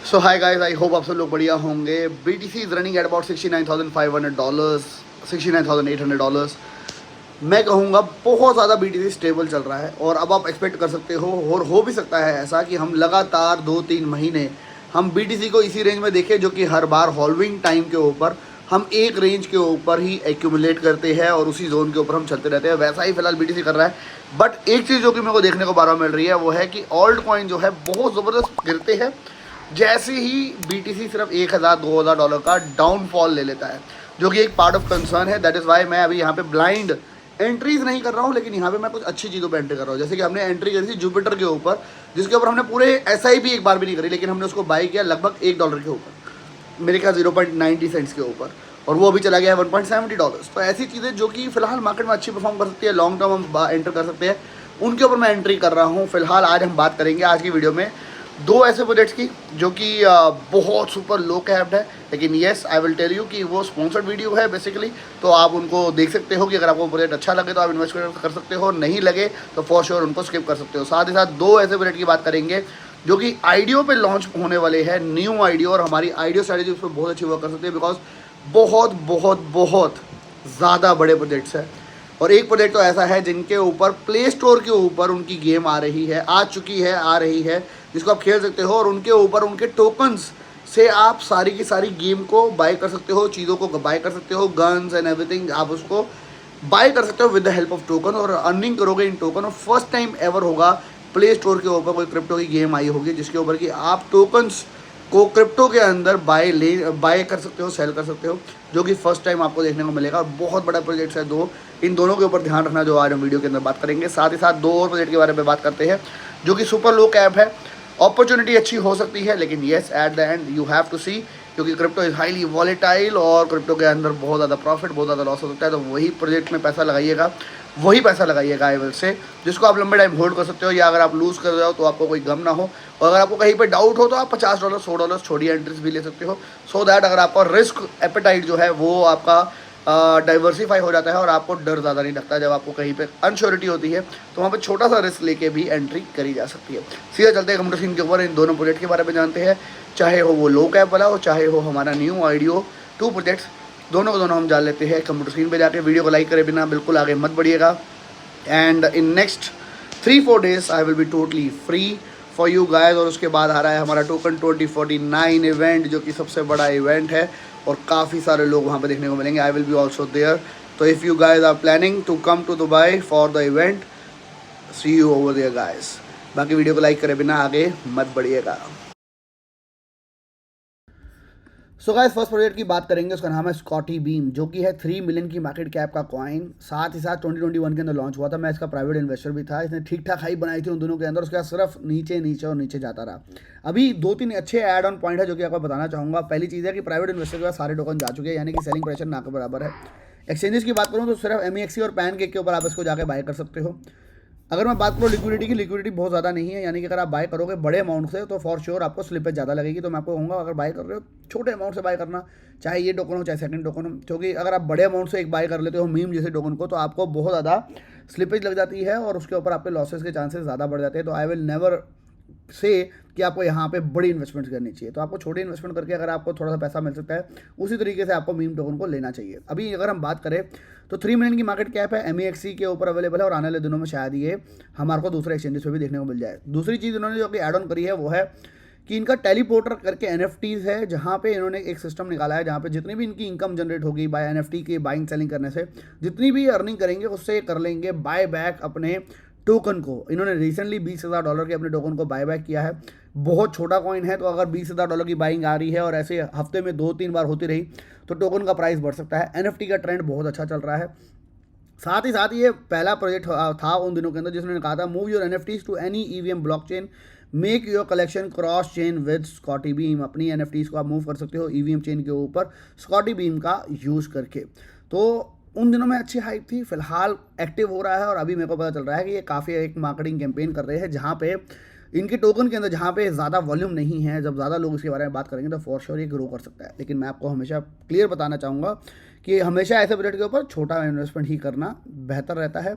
So hi guys, I hope आप सब लोग बढ़िया होंगे। BTC is running at about $69,500, $69,800। मैं कहूँगा बहुत ज़्यादा BTC स्टेबल चल रहा है और अब आप एक्सपेक्ट कर सकते हो और हो भी सकता है ऐसा कि हम लगातार 2-3 महीने हम BTC को इसी रेंज में देखें, जो कि हर बार हॉल्विंग टाइम के ऊपर हम एक रेंज के ऊपर ही एक्यूमुलेट करते हैं और उसी जोन के ऊपर हम चलते रहते हैं। वैसा ही फिलहाल BTC कर रहा है। बट एक चीज़ जो कि मेरे को देखने को बार बार मिल रही है वो है कि ऑल्ट कॉइन जो है बहुत ज़बरदस्त गिरते हैं जैसे ही BTC सिर्फ $1,000-2,000 का डाउनफॉल ले लेता है, जो कि एक पार्ट ऑफ कंसर्न है। दैट इज़ वाई मैं अभी यहाँ पे ब्लाइंड एंट्रीज नहीं कर रहा हूँ, लेकिन यहाँ पे मैं कुछ अच्छी चीज़ों पे एंट्री कर रहा हूँ। जैसे कि हमने एंट्री करी थी जुपिटर के ऊपर, जिसके ऊपर हमने पूरे SIP एक बार भी नहीं करी, लेकिन हमने उसको बाई किया लगभग $1 के ऊपर, मेरे ख्याल 0.90 सेंट्स के ऊपर, और वो अभी चला गया है $1.70। तो ऐसी चीज़ें जो कि फिलहाल मार्केट में अच्छी परफॉर्म कर सकती है, लॉन्ग टर्म हम एंटर कर सकते हैं, उनके ऊपर मैं एंट्री कर रहा हूँ। फिलहाल आज हम बात करेंगे आज की वीडियो में दो ऐसे प्रोजेक्ट्स की जो कि बहुत सुपर लो कैप्ड है, लेकिन yes I will tell you कि वो स्पॉन्सर्ड वीडियो है बेसिकली। तो आप उनको देख सकते हो कि अगर आपको प्रोजेक्ट अच्छा लगे तो आप इन्वेस्ट कर सकते हो, नहीं लगे तो फॉर श्योर उनको स्किप कर सकते हो। साथ ही साथ दो ऐसे प्रोजेक्ट की बात करेंगे जो कि आईडियो पे लॉन्च होने वाले हैं, न्यू आईडियो, और हमारी आईडियो स्ट्रेटेजी उस पर बहुत अच्छी वर्क कर सकती है, बिकॉज बहुत बहुत बहुत ज़्यादा बड़े प्रोजेक्ट्स हैं। और एक प्रोजेक्ट तो ऐसा है जिनके ऊपर प्ले स्टोर के ऊपर उनकी गेम आ रही है, आ चुकी है, आ रही है, जिसको आप खेल सकते हो, और उनके ऊपर उनके टोकन्स से आप सारी की सारी गेम को बाय कर सकते हो, चीज़ों को बाय कर सकते हो, गन्स एंड एवरीथिंग आप उसको बाय कर सकते हो with the help of token, और अर्निंग करोगे इन टोकन। और फर्स्ट टाइम एवर होगा प्ले स्टोर के ऊपर कोई क्रिप्टो की गेम आई होगी जिसके ऊपर कि आप टोकन्स को क्रिप्टो के अंदर बाय कर सकते हो, सेल कर सकते हो, जो कि फर्स्ट टाइम आपको देखने को मिलेगा। बहुत बड़ा प्रोजेक्ट है दो, इन दोनों के ऊपर ध्यान रखना जो आज हम वीडियो के अंदर बात करेंगे। साथ ही साथ दो और प्रोजेक्ट के बारे में बात करते हैं जो कि सुपर लो कैप है। अपॉर्चुनिटी अच्छी हो सकती है, लेकिन yes at the end you have to see, क्योंकि क्रिप्टो इज़ हाईली वॉलेटाइल और क्रिप्टो के अंदर बहुत ज़्यादा प्रॉफिट, बहुत ज़्यादा लॉस हो सकता है। तो वही प्रोजेक्ट में पैसा लगाइएगा, वही पैसा लगाइएगा आई विल से, जिसको आप लंबे टाइम होल्ड कर सकते हो, या अगर आप लूज़ कर रहे हो तो आपको कोई गम ना हो। और अगर आपको कहीं पे डाउट हो तो आप $50 $100 छोटी एंट्रीज भी ले सकते हो, सो दैट अगर आपका रिस्क एपेटाइट जो है वो आपका डाइवर्सिफाई हो जाता है और आपको डर ज़्यादा नहीं लगता। जब आपको कहीं पे अनश्योरिटी होती है तो वहाँ पे छोटा सा रिस्क लेके भी एंट्री करी जा सकती है। सीधा चलते हैं कंप्यूटर स्क्रीन के ऊपर, इन दोनों प्रोजेक्ट के बारे में जानते हैं, चाहे हो वो लो कैप वाला हो, चाहे हो हमारा न्यू आईडियो टू प्रोजेक्ट्स, दोनों को दोनों हम जान लेते हैं कंप्यूटर स्क्रीन पे जाके। वीडियो को लाइक करे बिना बिल्कुल आगे मत बढ़िएगा। And in next 3-4 days I will be totally free for you guys. और उसके बाद आ रहा है हमारा टोकन 2049 इवेंट, जो कि सबसे बड़ा इवेंट है और काफ़ी सारे लोग वहाँ पे देखने को मिलेंगे। I will be also there. तो if you guys are planning to come to Dubai for the event, see you over there guys. बाकी वीडियो को लाइक करे बिना आगे मत बढ़िएगा। सो गाइस, फर्स्ट प्रोजेक्ट की बात करेंगे, उसका नाम है स्कॉटी बीम, जो कि है 3 मिलियन की मार्केट कैप का कॉइन। साथ ही साथ 2021 के अंदर लॉन्च हुआ था। मैं इसका प्राइवेट इन्वेस्टर भी था। इसने ठीक ठाक हाई बनाई थी उन दोनों के अंदर, उसके बाद सिर्फ नीचे नीचे और नीचे जाता रहा। अभी 2-3 अच्छे ऐड ऑन पॉइंट है जो कि आपको बताना चाहूँगा। पहली चीज़ है कि प्राइवेट इन्वेस्टर के पास सारे टोकन जा चुके हैं, यानी कि सेलिंग प्रेशर ना के बराबर है। एक्सचेंजेस की बात करूँ तो सिर्फ MEXC और पैनकेक के ऊपर आप इसको जाकर बाय कर सकते हो। अगर मैं बात करूँ लिक्विडिटी की, लिक्विडिटी बहुत ज़्यादा नहीं है, यानी कि अगर आप बाय करोगे बड़े अमाउंट से तो फॉर श्योर आपको स्लिपेज ज़्यादा लगेगी। तो मैं आपको कहूँगा अगर बाय कर रहे हो छोटे अमाउंट से बाय करना, चाहे ये टोकन हो चाहे सेकंड टोकन हो, क्योंकि अगर आप बड़े अमाउंट से एक बाय कर लेते हो मीम जैसे टोकन को, तो आपको बहुत ज़्यादा स्लिपेज लग जाती है और उसके ऊपर आपके लॉसेस के चांसेस ज़्यादा बढ़ जाते हैं। तो आई विल नेवर से कि आपको यहाँ पे बड़ी इन्वेस्टमेंट करनी चाहिए। तो आपको छोटी इन्वेस्टमेंट करके अगर आपको थोड़ा सा पैसा मिल सकता है, उसी तरीके से आपको मीम टोकन को लेना चाहिए। अभी अगर हम बात करें तो 3 मिलियन की मार्केट कैप है, MEXC के ऊपर अवेलेबल है, और आने वाले दिनों में शायद ये हमारे को दूसरे एक्सचेंजेस पे भी देखने को मिल जाए। दूसरी चीज़ इन्होंने जो कि एड ऑन करी है वो है कि इनका टेलीपोर्टर करके NFTs है, जहाँ पे इन्होंने एक सिस्टम निकाला है जहाँ पे जितनी भी इनकी इनकम जनरेट होगी बाय NFT की बाइंग सेलिंग करने से, जितनी भी अर्निंग करेंगे उससे कर लेंगे बाय बैक अपने टोकन को। इन्होंने रिसेंटली $20,000 के अपने टोकन को बाय बैक किया है। बहुत छोटा कॉइन है, तो अगर $20,000 की बाइंग आ रही है और ऐसे हफ्ते में 2-3 बार होती रही तो टोकन का प्राइस बढ़ सकता है। NFT का ट्रेंड बहुत अच्छा चल रहा है। साथ ही साथ ये पहला प्रोजेक्ट था उन दिनों के अंदर जिसने कहा था move your NFTs to any EVM blockchain, make your collection cross chain with Scotty Beam. अपनी NFTs को आप मूव कर सकते हो EVM चेन के ऊपर स्कॉटी बीम का यूज़ करके। तो उन दिनों में अच्छी हाइप थी, फिलहाल एक्टिव हो रहा है और अभी मेरे को पता चल रहा है कि ये काफ़ी एक मार्केटिंग कैंपेन कर रहे हैं जहाँ पे इनके टोकन के अंदर जहाँ पे ज़्यादा वॉल्यूम नहीं है, जब ज़्यादा लोग इसके बारे में बात करेंगे तो फॉर श्योर ये ग्रो कर सकता है। लेकिन मैं आपको हमेशा क्लियर बताना चाहूँगा कि हमेशा ऐसे प्रोजेक्ट के ऊपर छोटा इन्वेस्टमेंट ही करना बेहतर रहता है,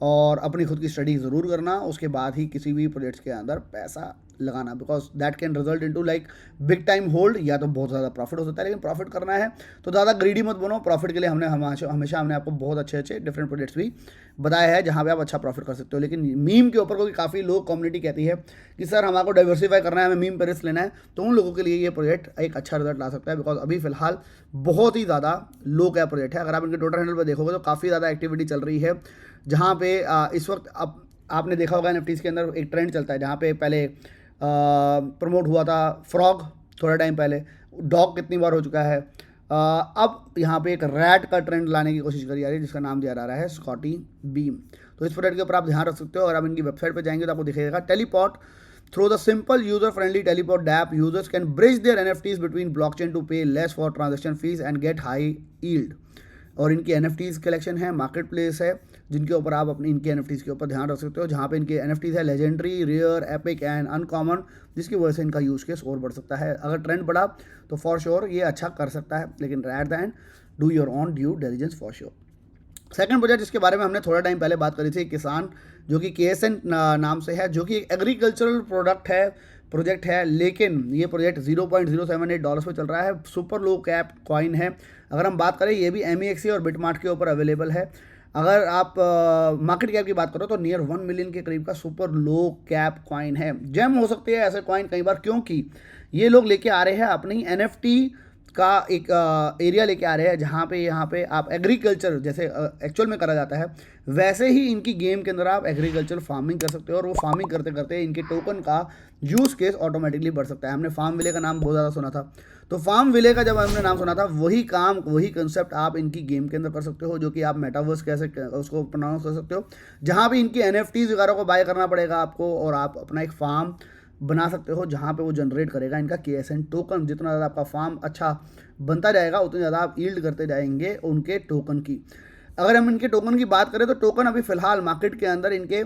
और अपनी खुद की स्टडी ज़रूर करना, उसके बाद ही किसी भी प्रोजेक्ट्स के अंदर पैसा लगाना, because that can result into like big time hold, या तो बहुत ज़्यादा प्रॉफिट हो सकता है। लेकिन प्रॉफिट करना है तो ज़्यादा ग्रीडी मत बनो। प्रॉफिट के लिए हमेशा हमने आपको बहुत अच्छे अच्छे डिफरेंट प्रोजेक्ट्स भी बताया है जहाँ पे आप अच्छा प्रॉफिट कर सकते हो। लेकिन मीम के ऊपर क्योंकि काफ़ी लोग कम्युनिटी कहती है कि सर हमारे डाइवर्सिफाई करना है, हमें मीम पे रिस्क लेना है, तो उन लोगों के लिए ये प्रोजेक्ट एक अच्छा रिजल्ट ला सकता है। बिकॉज अभी फिलहाल बहुत ही ज़्यादा लो कैप प्रोजेक्ट है। अगर आप इनके टोटल हैंडल पर देखोगे तो काफ़ी ज़्यादा एक्टिविटी चल रही है, जहाँ पे इस वक्त आपने देखा होगा NFTs के अंदर एक ट्रेंड चलता है, जहाँ पे पहले प्रमोट हुआ था फ्रॉग थोड़ा टाइम पहले, डॉग कितनी बार हो चुका है, अब यहाँ पे एक रैट का ट्रेंड लाने की कोशिश करी जा रही है जिसका नाम दिया जा रहा है स्कॉटी बीम। तो इस प्रोडक्ट के ऊपर आप ध्यान रख सकते हो। अगर आप इनकी वेबसाइट पर जाएंगे तो आपको दिखेगा टेलीपॉट। Through the simple user-friendly Teleport app, users can bridge their NFTs between blockchain to pay less for transaction fees and get high yield. और इनकी NFTs कलेक्शन है, मार्केट प्लेस है, जिनके ऊपर आप अपनी इनके NFTs के ऊपर ध्यान रख सकते हो, जहाँ पे इनके NFTs है legendary, rare, epic and uncommon, जिसकी वजह से इनका यूज केस और बढ़ सकता है। अगर ट्रेंड बढ़ा तो फॉर श्योर ये अच्छा कर सकता है, लेकिन eight the and do your on due diligence for sure. Second project जिसके बारे में हमने थोड़ा टाइम पहले बात करी थी, किसान, जो कि KSN नाम से है, जो कि एक एग्रीकल्चरल प्रोजेक्ट है, लेकिन ये प्रोजेक्ट $0.078 पे चल रहा है। सुपर लो कैप कॉइन है। अगर हम बात करें, ये भी MEXC और बिटमार्ट के ऊपर अवेलेबल है। अगर आप मार्केट कैप की बात करो तो नियर 1 मिलियन के करीब का सुपर लो कैप कॉइन है। जेम हो सकती है ऐसे कॉइन कई बार, क्योंकि ये लोग लेके आ रहे हैं अपनी NFT का एक एरिया लेके आ रहे हैं, जहाँ पे यहाँ पे आप एग्रीकल्चर जैसे एक्चुअल में करा जाता है, वैसे ही इनकी गेम के अंदर आप एग्रीकल्चर फार्मिंग कर सकते हो। और वो फार्मिंग करते करते इनके टोकन का यूज़ केस ऑटोमेटिकली बढ़ सकता है। हमने फार्म विले का नाम बहुत ज़्यादा सुना था, तो फार्म विले का जब हमने नाम सुना था, वही काम वही कंसेप्ट आप इनकी गेम के अंदर कर सकते हो, जो कि आप मेटावर्स कैसे उसको प्रोनाउंस कर सकते हो, जहाँ पे इनकी NFTs वगैरह को बाय करना पड़ेगा आपको, और आप अपना एक फार्म बना सकते हो जहाँ पे वो जनरेट करेगा इनका KSN टोकन। जितना ज़्यादा आपका फार्म अच्छा बनता जाएगा, उतनी ज़्यादा आप यील्ड करते जाएंगे उनके टोकन की। अगर हम इनके टोकन की बात करें तो टोकन अभी फ़िलहाल मार्केट के अंदर इनके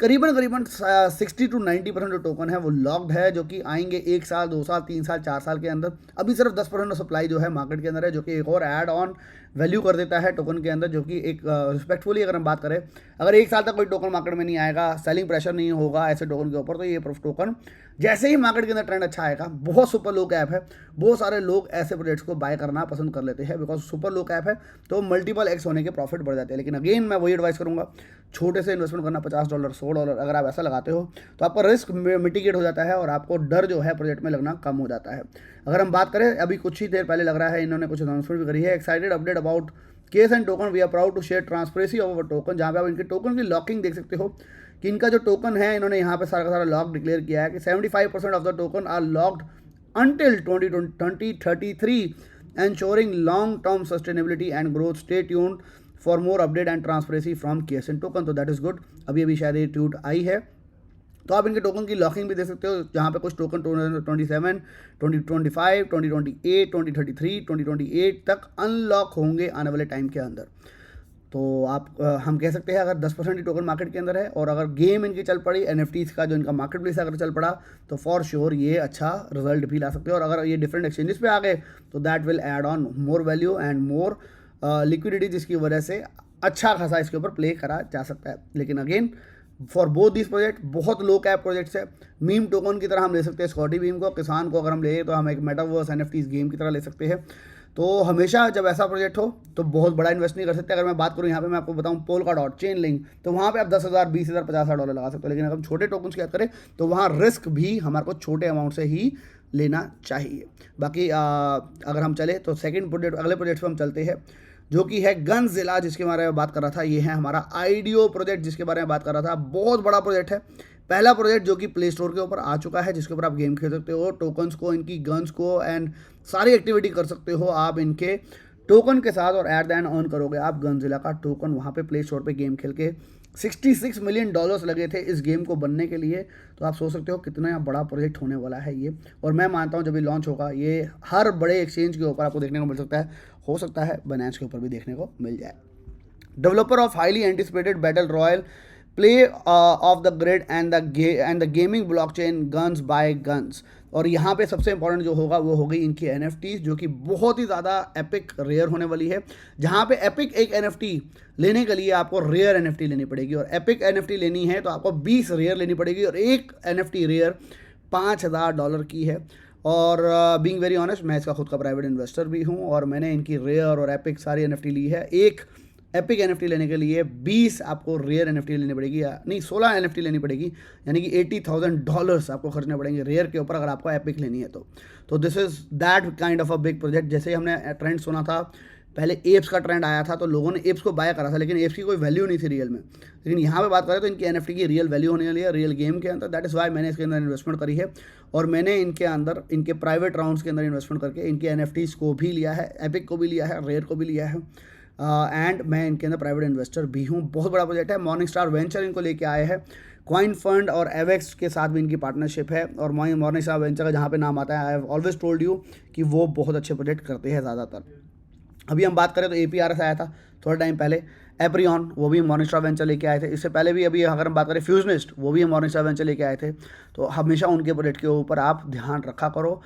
करीबन 60 to 90% जो टोकन है वो लॉक्ड है, जो कि आएंगे 1 साल, 2 साल, 3 साल, 4 साल के अंदर। अभी सिर्फ 10% सप्लाई जो है मार्केट के अंदर है, जो कि एक और ऐड ऑन वैल्यू कर देता है टोकन के अंदर, जो कि एक रिस्पेक्टफुली अगर हम बात करें, अगर 1 साल तक कोई टोकन मार्केट में नहीं आएगा, सेलिंग प्रेशर नहीं होगा ऐसे टोकन के ऊपर, तो ये टोकन जैसे ही मार्केट के अंदर ट्रेंड अच्छा आएगा, बहुत सुपर लो कैप है, बहुत सारे लोग ऐसे प्रोजेक्ट्स को बाय करना पसंद कर लेते हैं, बिकॉज सुपर लो कैप है तो मल्टीपल एक्स होने के प्रॉफिट बढ़ जाते हैं। लेकिन अगेन मैं वही एडवाइस करूंगा, छोटे से इन्वेस्टमेंट करना, $50, $100, अगर आप ऐसा लगाते हो तो आपका रिस्क मिटिगेट हो जाता है और आपको डर जो है प्रोजेक्ट में लगना कम हो जाता है। अगर हम बात करें, अभी कुछ ही देर पहले लग रहा है इन्होंने कुछ अनाउंसमेंट भी करी है, excited update about KSN token, we are proud to share transparency of our token, जहाँ पे आप इनके टोकन की लॉकिंग देख सकते हो कि इनका जो टोकन है, इन्होंने यहाँ पे सारा का सारा लॉक डिक्लेयर किया है कि 75% of the token are locked until 2033, ensuring long-term sustainability and growth. Stay tuned for more update and transparency from KSN token. तो that is good। अभी शायद ये ट्वीट आई है, तो आप इनके टोकन की लॉकिंग भी देख सकते हो, जहाँ पे कुछ टोकन 2027, 2025, 2028, 2033, 2028 तक अनलॉक होंगे आने वाले टाइम के अंदर। तो आप हम कह सकते हैं अगर 10% ही टोकन मार्केट के अंदर है, और अगर गेम इनकी चल पड़ी, NFTs का जो इनका मार्केट प्लेस अगर चल पड़ा, तो फॉर श्योर ये अच्छा रिजल्ट भी ला सकते हैं। और अगर ये डिफरेंट एक्सचेंजेस पे आ गए तो that will add on more value and more liquidity, जिसकी वजह से अच्छा खासा इसके ऊपर प्ले करा जा सकता है। लेकिन again for both this project बहुत लो कैप प्रोजेक्ट्स है। मीम टोकन की तरह हम ले सकते हैं स्कॉटी बीम को, किसान को अगर हम ले तो हम एक मेटावर्स NFTs गेम की तरह ले सकते हैं। तो हमेशा जब ऐसा प्रोजेक्ट हो तो बहुत बड़ा इन्वेस्ट नहीं कर सकते। अगर मैं बात करूँ यहाँ पे, मैं आपको बताऊँ पोलकाडॉट, चेन लिंक, तो वहाँ पे आप 10,000, 20,000, $50,000 लगा सकते हो। लेकिन अगर हम छोटे टोकन्स की बात करें तो वहाँ रिस्क भी हमारे को छोटे अमाउंट से ही लेना चाहिए। बाकी अगर हम चले तो सेकंड प्रोजेक्ट, अगले प्रोजेक्ट पर हम चलते हैं, जो कि है गनजिला, जिसके बारे में बात कर रहा था। ये है हमारा IDO प्रोजेक्ट, जिसके बारे में बात कर रहा था। बहुत बड़ा प्रोजेक्ट है, पहला प्रोजेक्ट जो कि प्ले स्टोर के ऊपर आ चुका है, जिसके ऊपर आप गेम खेल सकते हो, टोकन्स को, इनकी गन्स को एंड सारी एक्टिविटी कर सकते हो आप इनके टोकन के साथ, और एट द एंड अर्न करोगे आप गनजिला का टोकन वहाँ पे प्ले स्टोर पे गेम खेल के। $66 मिलियन लगे थे इस गेम को बनने के लिए, तो आप सोच सकते हो कितना बड़ा प्रोजेक्ट होने वाला है ये। और मैं मानता हूँ जब ये लॉन्च होगा, ये हर बड़े एक्सचेंज के ऊपर आपको देखने को मिल सकता है, हो सकता है बाइनेंस के ऊपर भी देखने को मिल जाए। Developer of highly anticipated battle royale play off the grid and the gaming blockchain guns by guns. और यहाँ पे सबसे इंपॉर्टेंट जो होगा वो होगी इनकी NFTs, जो कि बहुत ही ज़्यादा एपिक रेयर होने वाली है। जहाँ पे एपिक एक NFT लेने के लिए आपको रेयर NFT लेनी पड़ेगी, और एपिक NFT लेनी है तो आपको 20 रेयर लेनी पड़ेगी, और एक NFT रेयर $5,000 की है। और बीइंग वेरी ऑनेस्ट, मैं इसका खुद का प्राइवेट इन्वेस्टर भी हूँ और मैंने इनकी रेयर और एपिक सारी NFT ली है। एक एपिक NFT लेने के लिए 20 आपको रेयर NFT लेनी पड़ेगी, या नहीं 16 NFT लेनी पड़ेगी, यानी कि $80,000 आपको खर्चने पड़ेंगे रेयर के ऊपर अगर आपको एपिक लेनी है तो this is that kind of a big project. जैसे ही हमने ट्रेंड सुना था, पहले एप्स का ट्रेंड आया था तो लोगों ने एप्स को बाय करा था, लेकिन एप्स की कोई वैल्यू नहीं थी रियल में। लेकिन यहाँ पे बात करें तो इनकी NFT की रियल वैल्यू होने वाली है रियल गेम के अंदर। दैट इज़ वाई मैंने इसके अंदर इन्वेस्टमेंट करी है और मैंने इनके अंदर इनके प्राइवेट राउंड्स के अंदर इन्वेस्टमेंट करके इनके NFTs को भी लिया है, एपिक को भी लिया है, रेयर को भी लिया है एंड मैं इनके अंदर प्राइवेट इन्वेस्टर भी हूँ। बहुत बड़ा प्रोजेक्ट है। मॉर्निंग स्टार वेंचर इनको लेके आए हैं, कॉइन फंड और एवेक्स के साथ भी इनकी पार्टनरशिप है। और मॉर्निंग स्टार वेंचर का जहाँ पे नाम आता है, I have always told you कि वो बहुत अच्छे प्रोजेक्ट करते हैं ज़्यादातर। अभी हम बात करें तो APRS आया था थोड़ा टाइम पहले, एप्रियन वो भी मॉर्निंग स्टार वेंचर लेके आए थे। इससे पहले भी अभी अगर हम बात करें फ्यूजनिस्ट, वो भी मॉर्निंग स्टार वेंचर लेके आए थे। तो हमेशा उनके प्रोजेक्ट के ऊपर आप ध्यान रखा करो।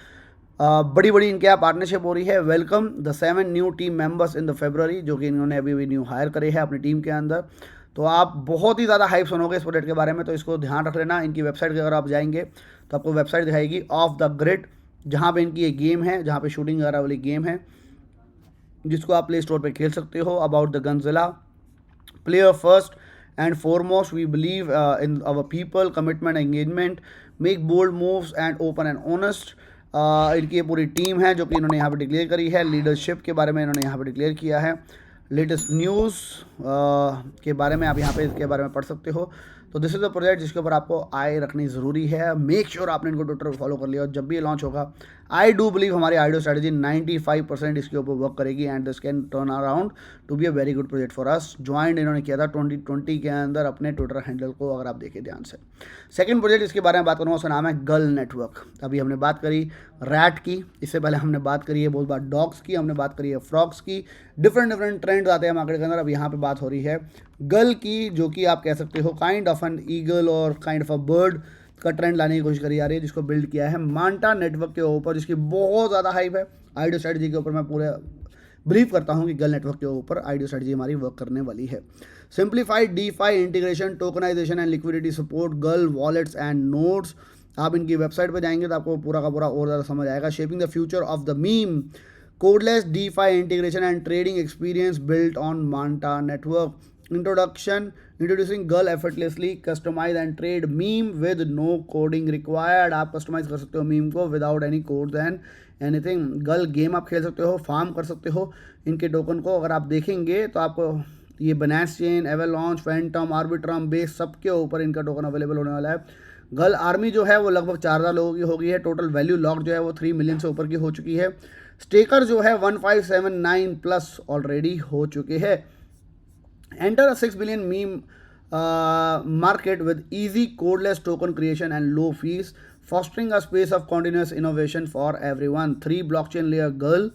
बड़ी बड़ी इनके यहाँ पार्टनरशिप हो रही है। Welcome the 7 new team members in the February, जो कि इन्होंने अभी भी न्यू हायर करे हैं अपनी टीम के अंदर। तो आप बहुत ही ज़्यादा हाइप सुनोगे इस प्रोजेक्ट के बारे में, तो इसको ध्यान रख लेना। इनकी वेबसाइट के अगर आप जाएंगे तो आपको वेबसाइट दिखाएगी ऑफ द ग्रिड, जहाँ पे इनकी ये गेम है, जहाँ पे शूटिंग वगैरह वाली गेम है, जिसको आप प्ले स्टोर पर खेल सकते हो। About the Gunzilla, player first and foremost we believe in our people, commitment, engagement, make bold moves and open and honest। इनकी ये पूरी टीम है जो कि इन्होंने यहाँ पे डिक्लेयर करी है। लीडरशिप के बारे में इन्होंने यहाँ पे डिक्लेयर किया है। लेटेस्ट न्यूज़ के बारे में आप यहाँ पे इसके बारे में पढ़ सकते हो। तो दिस इज़ द प्रोजेक्ट जिसके ऊपर आपको आई रखनी ज़रूरी है। मेक श्योर आपने इनको ट्विटर पर फॉलो कर लिया और जब भी ये लॉन्च होगा, आई डू बिलीव हमारी आइडियो स्ट्रेटजी 95% इसके ऊपर वर्क करेगी and this can turn around to be a very good project for us. Join इन्होंने किया था 2020 के अंदर अपने ट्विटर हैंडल को, अगर आप देखें ध्यान से। सेकंड प्रोजेक्ट इसके बारे में बात करूँगा, उसका नाम है गल नेटवर्क। अभी हमने बात करी रैट की, इससे पहले हमने बात करी है बहुत बार डॉग्स की, हमने बात करी है फ्रॉग्स की। डिफरेंट ट्रेंड्स आते हैं मार्केट के अंदर। अब यहाँ पे बात हो रही है गल की, जो कि आप कह सकते हो काइंड ऑफ एन ईगल और काइंड ऑफ अ बर्ड का ट्रेंड लाने की कोशिश करी जा रही है, जिसको बिल्ड किया है मांटा नेटवर्क के ऊपर, जिसकी बहुत ज़्यादा हाइप है। आइडियो स्ट्रेटजी के ऊपर मैं पूरे बिलीव करता हूँ कि गल नेटवर्क के ऊपर आइडियो स्ट्रेटजी हमारी वर्क करने वाली है। Simplified DeFi integration, tokenisation and liquidity support, Gull wallets and nodes. आप इनकी वेबसाइट पर जाएंगे तो आपको पूरा का पूरा और ज़्यादा समझ आएगा। Shaping the future of the meme, codeless DeFi integration and trading experience built on Manta network. Introducing Gull effortlessly customize and trade meme with no coding required। आप कस्टमाइज कर सकते हो मीम को without any codes and anything. गल game आप खेल सकते हो, फार्म कर सकते हो इनके टोकन को। अगर आप देखेंगे तो आपको ये Binance chain, Avalanche, Fantom, Arbitrum base सबके ऊपर इनका टोकन अवेलेबल होने वाला है। गल आर्मी जो है वो लगभग 4,000 लोगों की हो गई है। टोटल वैल्यू लॉक जो है वो 3 मिलियन से ऊपर की हो चुकी है। स्टेकर जो है 1579 प्लस ऑलरेडी हो चुके हैं। Enter 6 billion meme market with easy cordless token creation and low fees, fostering a space of continuous innovation for everyone. 3 blockchain layer गल,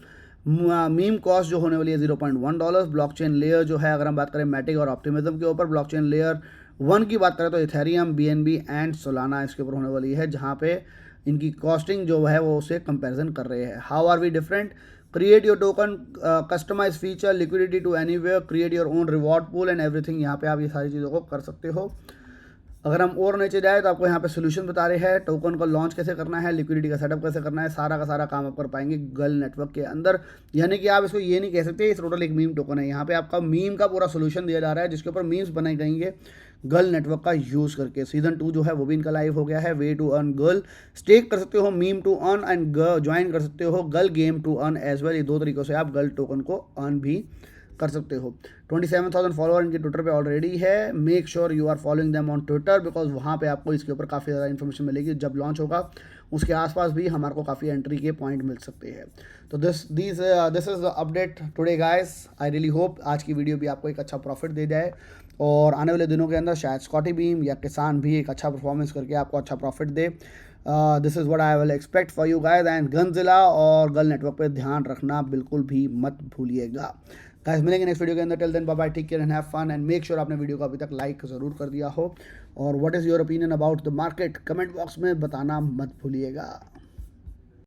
मीम कॉस्ट जो होने वाली है $0.1। ब्लॉकचेन लेयर जो है, अगर हम बात करें मैटिक और ऑप्टिमिज्म के ऊपर, ब्लॉकचेन लेयर 1 की बात करें तो इथेरियम, BNB एंड सोलाना इसके ऊपर होने वाली है, जहाँ पे इनकी कॉस्टिंग जो है वो उसे कंपैरिजन कर रहे हैं। How are we different? Create your token, customise feature, liquidity to anywhere, create your own reward pool and everything. यहाँ पे आप ये सारी चीज़ों को कर सकते हो। अगर हम और नीचे जाए तो आपको यहाँ पे सोल्यूशन बता रहे हैं, टोकन को लॉन्च कैसे करना है, लिक्विडिटी का सेटअप कैसे करना है, सारा का सारा काम आप कर पाएंगे गल नेटवर्क के अंदर। यानी कि आप इसको ये नहीं कह सकते इस टोटल एक मीम टोकन है, यहाँ पे आपका मीम का पूरा सोल्यूशन दिया जा रहा है, जिसके ऊपर मीम्स बनाए जाएंगे गल नेटवर्क का यूज़ करके। सीजन 2 जो है वो भी इनका लाइव हो गया है। Way to earn Gull, stake कर सकते हो meme to earn and join कर सकते हो Gull game to earn as well. ये 2 तरीक़ों से आप गल टोकन को अर्न भी कर सकते हो। 27,000 फॉलोअर इनके ट्विटर पे ऑलरेडी है। Make sure you are following them on Twitter, because वहाँ पे आपको इसके ऊपर काफ़ी ज़्यादा इन्फॉर्मेशन मिलेगी। जब लॉन्च होगा उसके आसपास भी हमारे को काफ़ी एंट्री के पॉइंट मिल सकते हैं। तो this is the update today guys. I really hope आज की वीडियो भी आपको एक अच्छा प्रॉफिट दे जाए और आने वाले दिनों के अंदर शायद स्कॉटी बीम या किसान भी एक अच्छा परफॉर्मेंस करके आपको अच्छा प्रॉफिट दे। This is what I will expect for you guys. And Gunzilla और गल नेटवर्क पे ध्यान रखना बिल्कुल भी मत भूलिएगा। गाइस मिलेंगे नेक्स्ट वीडियो के अंदर। Till then bye bye, take care and have fun and make sure आपने वीडियो को अभी तक लाइक ज़रूर कर दिया हो। और what is your opinion about the market comment box में बताना मत भूलिएगा।